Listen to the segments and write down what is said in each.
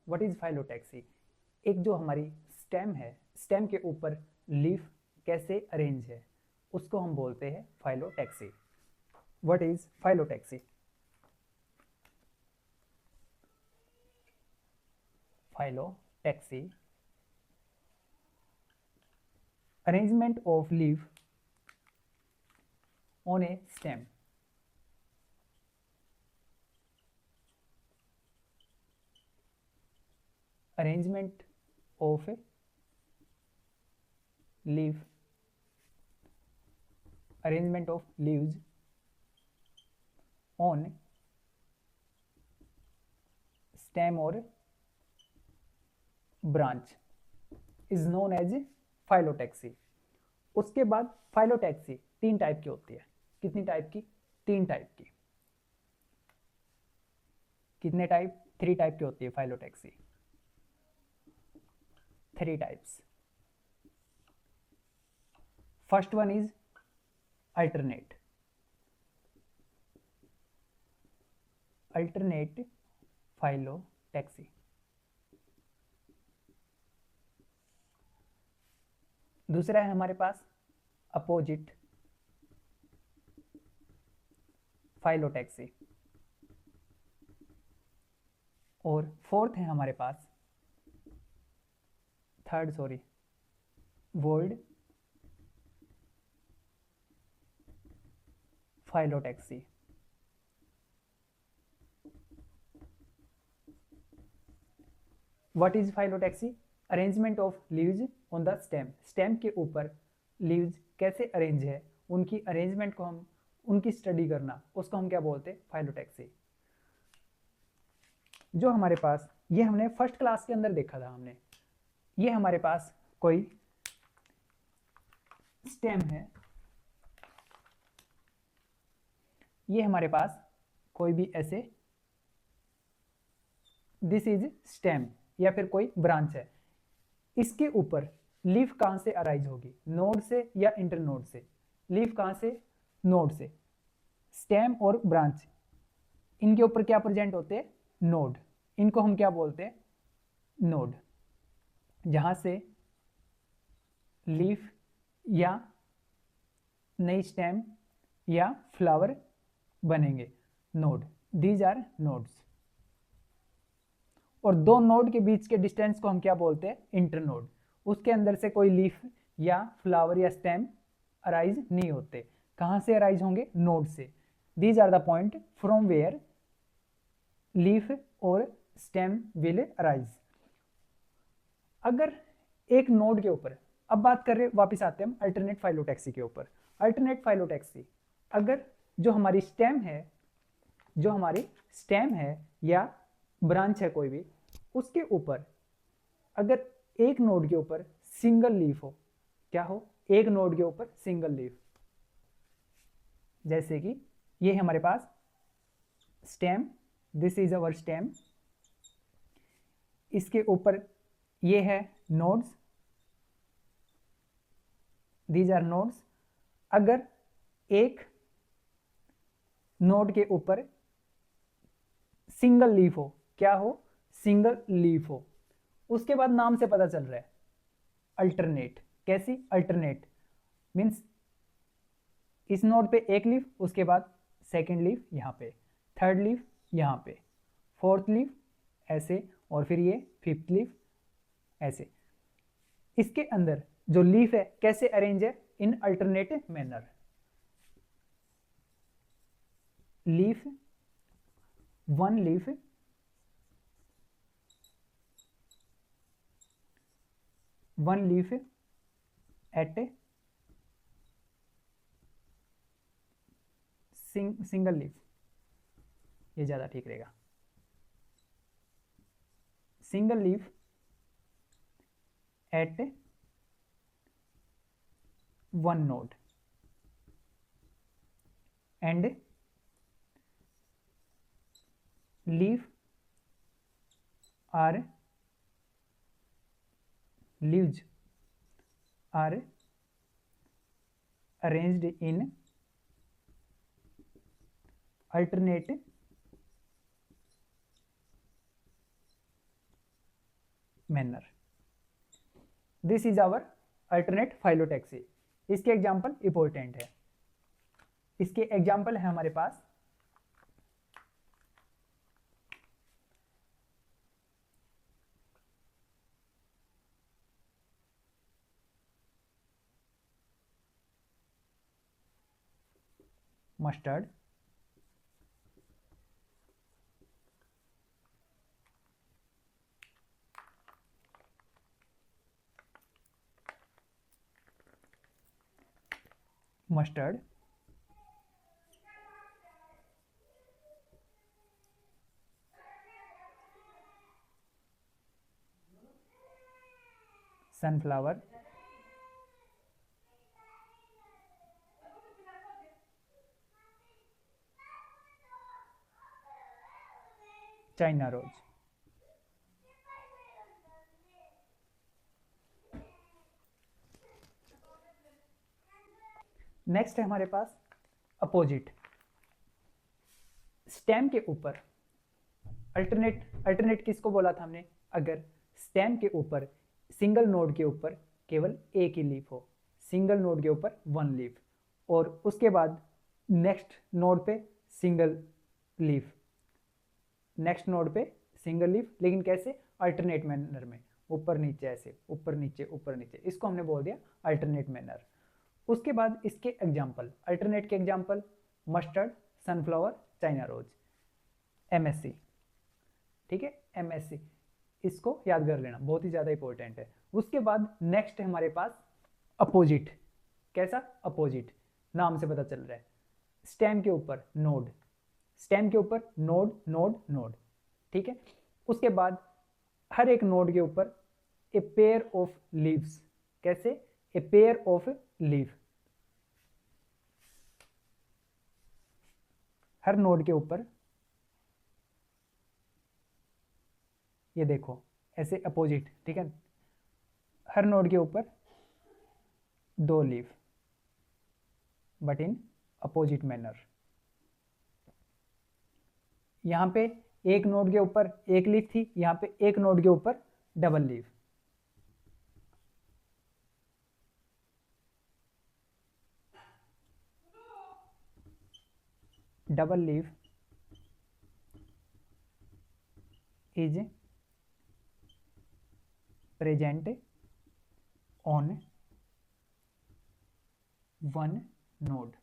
What is phyllotaxy? एक जो हमारी स्टेम है, स्टेम के ऊपर लीफ कैसे अरेंज है, उसको हम बोलते हैं phyllotaxy. What is phyllotaxy? Phyllotaxy, arrangement of leaf on a stem. Arrangement of a leaf, arrangement of leaves on stem or branch is known as phyllotaxy. उसके बाद फाइलोटैक्सी 3 टाइप की होती है। कितनी टाइप की? 3 टाइप की। कितने टाइप? 3 टाइप की होती है phyllotaxy. 3 types. First one is alternate. Alternate phyllotaxy. दूसरा है हमारे पास अपोजिट फाइलोटैक्सी। और फोर्थ है हमारे पास whorled phyllotaxy. What is phyllotaxy? Arrangement of leaves on the stem. Stem के ऊपर लीव्स कैसे अरेंज है, उनकी अरेंजमेंट को हम, उनकी स्टडी करना, उसको हम क्या बोलते हैं? फाइलोटैक्सी। जो हमारे पास, ये हमने फर्स्ट क्लास के अंदर देखा था हमने, ये हमारे पास कोई स्टेम है, ये हमारे पास कोई भी ऐसे, दिस इज स्टेम या फिर कोई ब्रांच है, इसके ऊपर लीफ कहां से अराइज होगी? नोड से या इंटरनोड से? लीफ कहां से? नोड से। स्टेम और ब्रांच, इनके ऊपर क्या प्रेजेंट होते हैं? नोड। इनको हम क्या बोलते हैं? नोड। जहां से लीफ या नई स्टेम या फ्लावर बनेंगे, नोड। These are nodes. और दो नोड के बीच के डिस्टेंस को हम क्या बोलते हैं? इंटरनोड। उसके अंदर से कोई लीफ या फ्लावर या स्टेम अराइज नहीं होते। कहां से अराइज होंगे? नोड से। These are the point from where leaf और स्टेम विल अराइज। अगर एक नोड के ऊपर, अब बात कर रहे, वापिस आते हैं हम अल्टरनेट फाइलोटैक्सी के ऊपर। अल्टरनेट फाइलोटैक्सी, अगर जो हमारी स्टेम है या ब्रांच है कोई भी, उसके ऊपर अगर एक नोड के ऊपर सिंगल लीफ हो, क्या हो? एक नोड के ऊपर सिंगल लीफ। जैसे कि ये है हमारे पास stem, this is our stem, इसके ऊपर ये है नोड्स, दीज आर नोड्स। अगर एक नोड के ऊपर सिंगल लीफ हो, क्या हो? सिंगल लीफ हो, उसके बाद नाम से पता चल रहा है अल्टरनेट। कैसी? अल्टरनेट मीन्स इस नोड पे एक लीफ, उसके बाद सेकंड लीफ यहां पे, थर्ड लीफ यहां पे, फोर्थ लीफ ऐसे, और फिर ये फिफ्थ लीफ ऐसे। इसके अंदर जो लीफ है कैसे अरेंज है? In alternate manner. Leaf, one leaf at single leaf, ये ज्यादा ठीक रहेगा। Single leaf at one node and leaves are arranged in alternate manner. This is our alternate phyllotaxy. इसके एग्जाम्पल इंपॉर्टेंट है। इसके एग्जाम्पल है हमारे पास mustard, mustard, sunflower, China rose. Next है हमारे पास अपोजिट। स्टेम के ऊपर अल्टरनेट किसको बोला था हमने? अगर स्टेम के ऊपर सिंगल नोड के ऊपर केवल एक ही लीफ हो, सिंगल नोड के ऊपर वन लीफ, और उसके बाद नेक्स्ट नोड पे सिंगल लीफ, नेक्स्ट नोड पे सिंगल लीफ, लेकिन कैसे? अल्टरनेट मैनर में, ऊपर नीचे, ऐसे ऊपर नीचे ऊपर नीचे, इसको हमने बोल दिया अल्टरनेट मैनर। उसके बाद इसके एग्जाम्पल, अल्टरनेट के example mustard, sunflower, China rose, MSC. ठीक है, एमएससी, इसको याद कर लेना, बहुत ही ज्यादा इंपॉर्टेंट है। उसके बाद नेक्स्ट है हमारे पास अपोजिट। कैसा? अपोजिट, नाम से पता चल रहा है। स्टेम के ऊपर नोड, स्टेम के ऊपर नोड नोड नोड। ठीक है, उसके बाद हर एक नोड के ऊपर ए पेयर ऑफ लीव्स। कैसे? ए पेयर ऑफ लीफ, हर नोड के ऊपर, ये देखो ऐसे अपोजिट। ठीक है, हर नोड के ऊपर दो leaf, but in opposite manner. यहां पे एक नोड के ऊपर एक लीफ थी, यहां पे एक नोड के ऊपर double leaf. Double leaf is present on one node.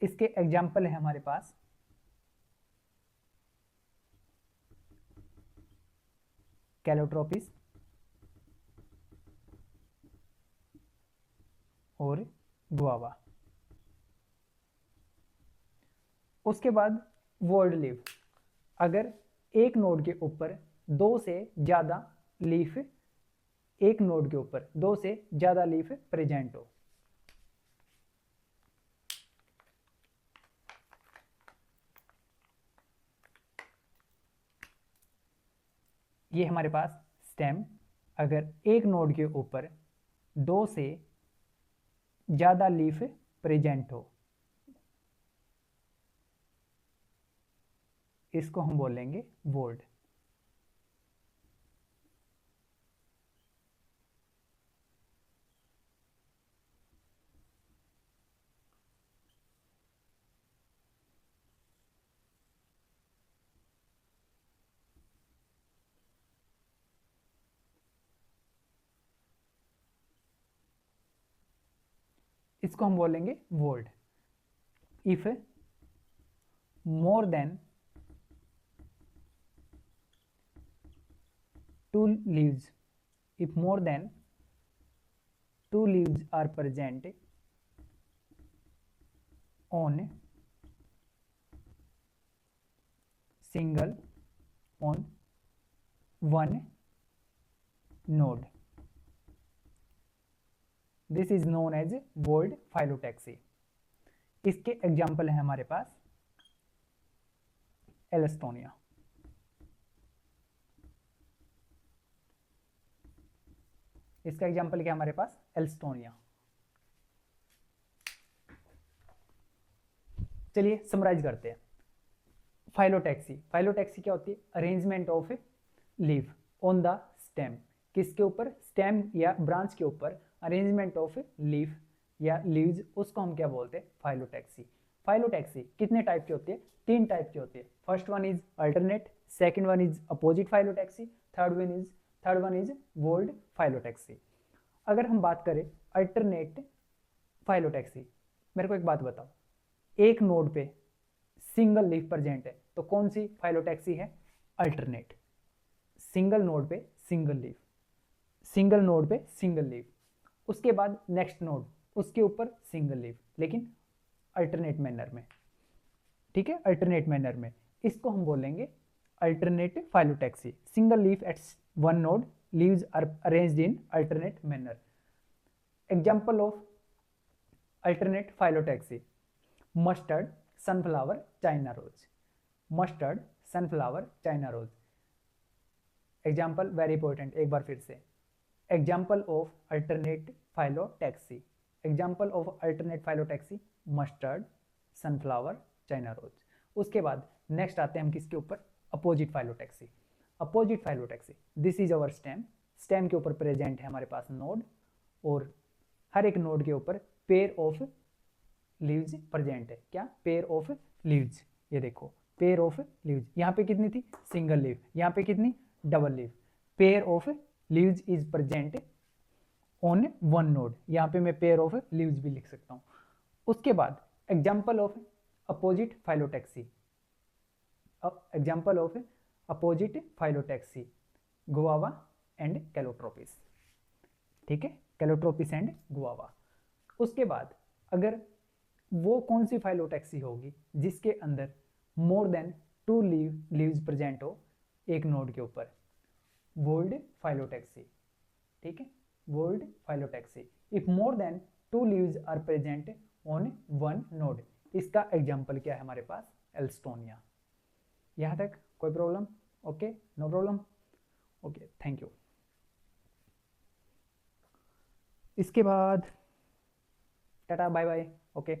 इसके एग्जाम्पल है हमारे पास कैलोट्रोपिस और गुआवा। उसके बाद वर्ड लीफ, अगर एक नोड के ऊपर दो से ज्यादा लीफ, एक नोड के ऊपर दो से ज्यादा लीफ प्रेजेंट हो। ये हमारे पास स्टेम, अगर एक नोड के ऊपर दो से ज्यादा लीफ प्रेजेंट हो, इसको हम बोलेंगे वोर्ड। इसको हम बोलेंगे whorled. If more than two leaves, if more than two leaves are present on single on one node, this is known as word phyllotaxy। इसके एग्जाम्पल है हमारे पास एल्स्टोनिया, इसका एग्जाम्पल क्या हमारे पास? एल्स्टोनिया। चलिए समराइज करते हैं। फाइलोटैक्सी, फाइलोटैक्सी क्या होती है? Arrangement of leaf on the stem, किसके ऊपर? स्टेम या ब्रांच के ऊपर अरेंजमेंट ऑफ लीफ या लीव्स, उसको हम क्या बोलते हैं? फाइलोटैक्सी। फाइलोटैक्सी कितने टाइप की होती है? 3 टाइप की होती है। First one is alternate, second one is opposite phyllotaxy, third one is whorled phyllotaxy. अगर हम बात करें अल्टरनेट फाइलोटैक्सी, मेरे को एक बात बताओ, एक नोड पे सिंगल लीफ प्रेजेंट है तो कौन सी फाइलोटैक्सी है? अल्टरनेट। सिंगल नोड पे सिंगल लीफ, सिंगल नोड पे सिंगल लीफ, उसके बाद नेक्स्ट नोड उसके ऊपर सिंगल लीफ, लेकिन अल्टरनेट मैनर में। ठीक है, अल्टरनेट मैनर में, इसको हम बोलेंगे alternate phyllotaxy. Single leaf at one node, leaves are arranged in alternate manner. Example of alternate phyllotaxy: mustard, sunflower, China rose. Mustard, sunflower, China rose. Example very important, एक बार फिर से। Example of alternate phyllotaxy, example of alternate phyllotaxy mustard, sunflower, China rose. उसके बाद next आते हैं हम किसके ऊपर? Opposite phyllotaxy. Opposite phyllotaxy, this is our stem, stem के ऊपर प्रेजेंट है हमारे पास नोड, और हर एक नोड के ऊपर पेयर ऑफ लीव्स प्रेजेंट है। क्या? Pair of leaves. ये देखो पेयर ऑफ लीव्स, यहाँ पे कितनी थी? सिंगल लीव, यहाँ पे कितनी? Double leave. Pair of leaves is present on one node, यहाँ पे मैं पेयर ऑफ लीव्स भी लिख सकता हूँ। उसके बाद example of opposite phyllotaxy, example of opposite phyllotaxy, guava and Calotropis. ठीक है, कैलोट्रोपिस एंड गुआवा। उसके बाद अगर वो कौन सी फाइलोटैक्सी होगी जिसके अंदर मोर देन 2 लीव्स प्रेजेंट हो एक नोड के ऊपर? Whorled phyllotaxy. ठीक है, whorled phyllotaxy. If more than 2 leaves are present on one node, इसका एग्जांपल क्या है हमारे पास? एल्स्टोनिया। यहां तक कोई problem? Okay, no problem. Okay, thank you. इसके बाद टाटा बाय बाय। ओके।